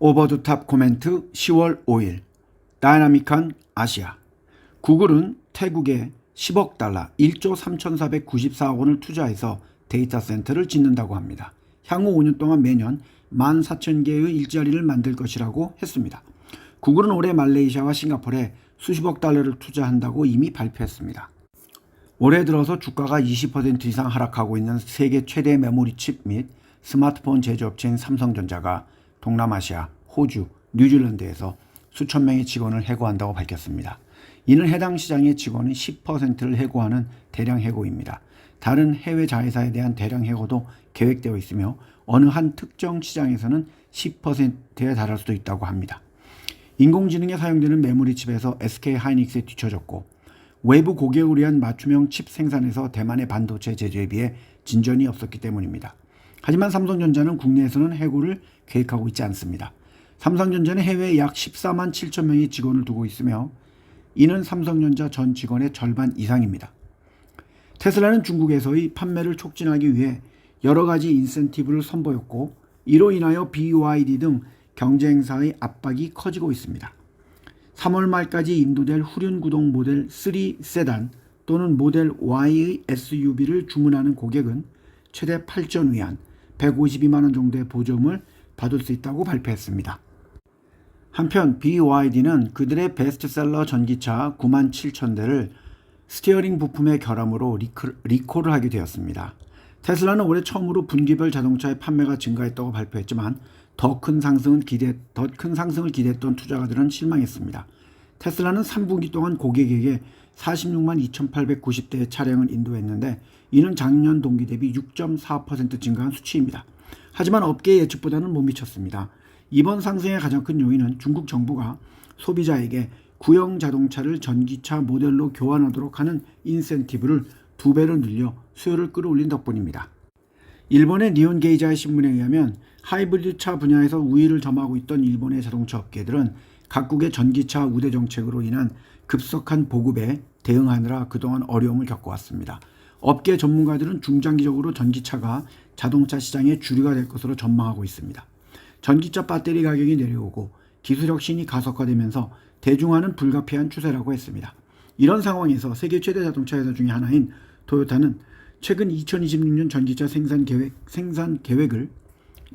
오버더탑 코멘트 10월 5일 다이나믹한 아시아. 구글은 태국에 10억 달러 1조 3,494억 원을 투자해서 데이터 센터를 짓는다고 합니다. 향후 5년 동안 매년 14,000개의 일자리를 만들 것이라고 했습니다. 구글은 올해 말레이시아와 싱가포르에 수십억 달러를 투자한다고 이미 발표했습니다. 올해 들어서 주가가 20% 이상 하락하고 있는 세계 최대 메모리 칩 및 스마트폰 제조업체인 삼성전자가 동남아시아, 호주, 뉴질랜드에서 수천 명의 직원을 해고한다고 밝혔습니다. 이는 해당 시장의 직원의 10%를 해고하는 대량 해고입니다. 다른 해외 자회사에 대한 대량 해고도 계획되어 있으며 어느 한 특정 시장에서는 10%에 달할 수도 있다고 합니다. 인공지능에 사용되는 메모리 칩에서 SK 하이닉스에 뒤처졌고 외부 고객을 위한 맞춤형 칩 생산에서 대만의 반도체 제조에 비해 진전이 없었기 때문입니다. 하지만 삼성전자는 국내에서는 해고를 계획하고 있지 않습니다. 삼성전자는 해외에 약 14만 7천 명의 직원을 두고 있으며 이는 삼성전자 전 직원의 절반 이상입니다. 테슬라는 중국에서의 판매를 촉진하기 위해 여러 가지 인센티브를 선보였고 이로 인하여 BYD 등 경쟁사의 압박이 커지고 있습니다. 3월 말까지 인도될 후륜구동 모델 3 세단 또는 모델 Y의 SUV를 주문하는 고객은 최대 8전 위안 152만 원 정도의 보조금을 받을 수 있다고 발표했습니다. 한편 BYD는 그들의 베스트셀러 전기차 9만 7천 대를 스티어링 부품의 결함으로 리콜을 하게 되었습니다. 테슬라는 올해 처음으로 분기별 자동차의 판매가 증가했다고 발표했지만 더 큰 상승을 기대했던 투자가들은 실망했습니다. 테슬라는 3분기 동안 고객에게 46만 2,890대의 차량을 인도했는데 이는 작년 동기 대비 6.4% 증가한 수치입니다. 하지만 업계 예측보다는 못 미쳤습니다. 이번 상승의 가장 큰 요인은 중국 정부가 소비자에게 구형 자동차를 전기차 모델로 교환하도록 하는 인센티브를 2배로 늘려 수요를 끌어올린 덕분입니다. 일본의 니혼 게이자의 신문에 의하면 하이브리드 차 분야에서 우위를 점하고 있던 일본의 자동차 업계들은 각국의 전기차 우대 정책으로 인한 급속한 보급에 대응하느라 그동안 어려움을 겪어왔습니다. 업계 전문가들은 중장기적으로 전기차가 자동차 시장의 주류가 될 것으로 전망하고 있습니다. 전기차 배터리 가격이 내려오고 기술 혁신이 가속화되면서 대중화는 불가피한 추세라고 했습니다. 이런 상황에서 세계 최대 자동차 회사 중에 하나인 토요타는 최근 2026년 전기차 생산 계획을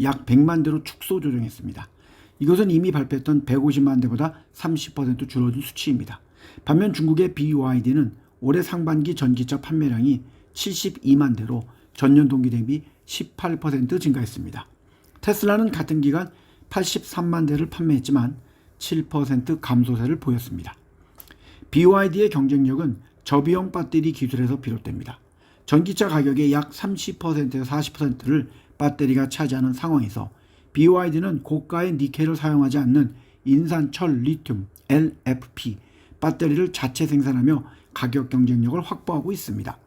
약 100만 대로 축소 조정했습니다. 이것은 이미 발표했던 150만 대보다 30% 줄어든 수치입니다. 반면 중국의 BYD는 올해 상반기 전기차 판매량이 72만 대로 전년 동기 대비 18% 증가했습니다. 테슬라는 같은 기간 83만 대를 판매했지만 7% 감소세를 보였습니다. BYD의 경쟁력은 저비용 배터리 기술에서 비롯됩니다. 전기차 가격의 약 30%에서 40%를 배터리가 차지하는 상황에서 BYD는 고가의 니켈을 사용하지 않는 인산철 리튬 LFP 배터리를 자체 생산하며 가격 경쟁력을 확보하고 있습니다.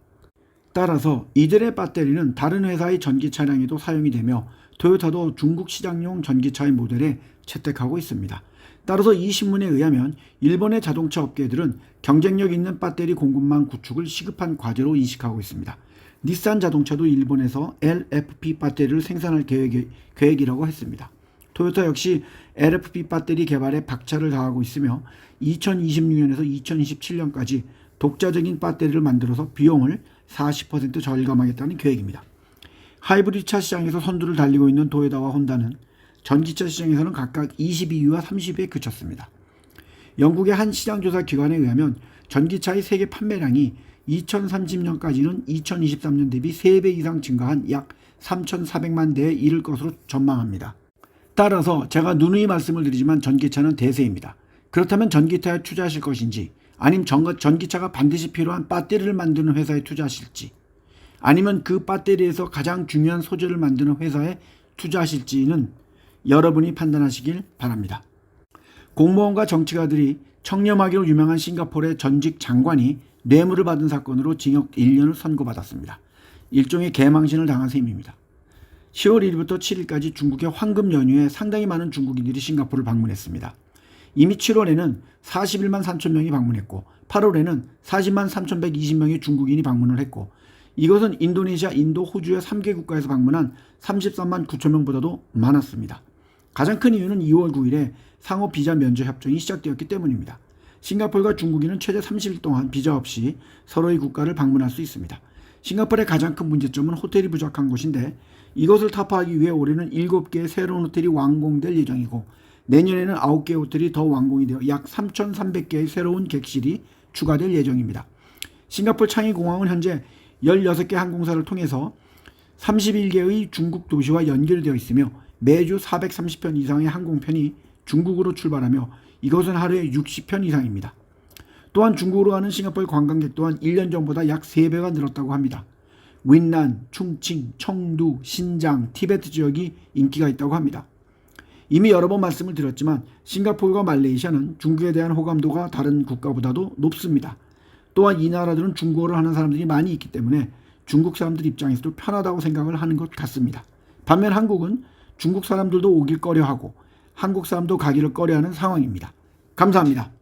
따라서 이들의 배터리는 다른 회사의 전기 차량에도 사용이 되며 토요타도 중국 시장용 전기차의 모델에 채택하고 있습니다. 따라서 이 신문에 의하면 일본의 자동차 업계들은 경쟁력 있는 배터리 공급망 구축을 시급한 과제로 인식하고 있습니다. 닛산 자동차도 일본에서 LFP 배터리를 생산할 계획이라고 했습니다. 토요타 역시 LFP 배터리 개발에 박차를 가하고 있으며 2026년에서 2027년까지 독자적인 배터리를 만들어서 비용을 40% 절감하겠다는 계획입니다. 하이브리드 차 시장에서 선두를 달리고 있는 토요타와 혼다는 전기차 시장에서는 각각 22위와 30위에 그쳤습니다. 영국의 한 시장조사 기관에 의하면 전기차의 세계 판매량이 2030년까지는 2023년 대비 3배 이상 증가한 약 3,400만 대에 이를 것으로 전망합니다. 따라서 제가 누누이 말씀을 드리지만 전기차는 대세입니다. 그렇다면 전기차에 투자하실 것인지 아니면 전기차가 반드시 필요한 배터리를 만드는 회사에 투자하실지 아니면 그 배터리에서 가장 중요한 소재를 만드는 회사에 투자하실지는 여러분이 판단하시길 바랍니다. 공무원과 정치가들이 청렴하기로 유명한 싱가포르의 전직 장관이 뇌물을 받은 사건으로 징역 1년을 선고받았습니다. 일종의 개망신을 당한 셈입니다. 10월 1일부터 7일까지 중국의 황금 연휴에 상당히 많은 중국인들이 싱가포르를 방문했습니다. 이미 7월에는 41만 3천 명이 방문했고 8월에는 40만 3,120명의 중국인이 방문을 했고 이것은 인도네시아, 인도, 호주의 3개 국가에서 방문한 33만 9천 명보다도 많았습니다. 가장 큰 이유는 2월 9일에 상호 비자 면제 협정이 시작되었기 때문입니다. 싱가포르가 중국인은 최대 30일 동안 비자 없이 서로의 국가를 방문할 수 있습니다. 싱가포르의 가장 큰 문제점은 호텔이 부족한 곳인데 이것을 타파하기 위해 올해는 7개의 새로운 호텔이 완공될 예정이고 내년에는 9개의 호텔이 더 완공이 되어 약 3,300개의 새로운 객실이 추가될 예정입니다. 싱가포르 창의공항은 현재 16개 항공사를 통해서 31개의 중국 도시와 연결되어 있으며 매주 430편 이상의 항공편이 중국으로 출발하며 이것은 하루에 60편 이상입니다. 또한 중국으로 가는 싱가포르 관광객 또한 1년 전보다 약 3배가 늘었다고 합니다. 윈난, 충칭, 청두, 신장, 티베트 지역이 인기가 있다고 합니다. 이미 여러 번 말씀을 드렸지만 싱가포르와 말레이시아는 중국에 대한 호감도가 다른 국가보다도 높습니다. 또한 이 나라들은 중국어를 하는 사람들이 많이 있기 때문에 중국 사람들 입장에서도 편하다고 생각을 하는 것 같습니다. 반면 한국은 중국 사람들도 오길 꺼려하고 한국 사람도 가기를 꺼려하는 상황입니다. 감사합니다.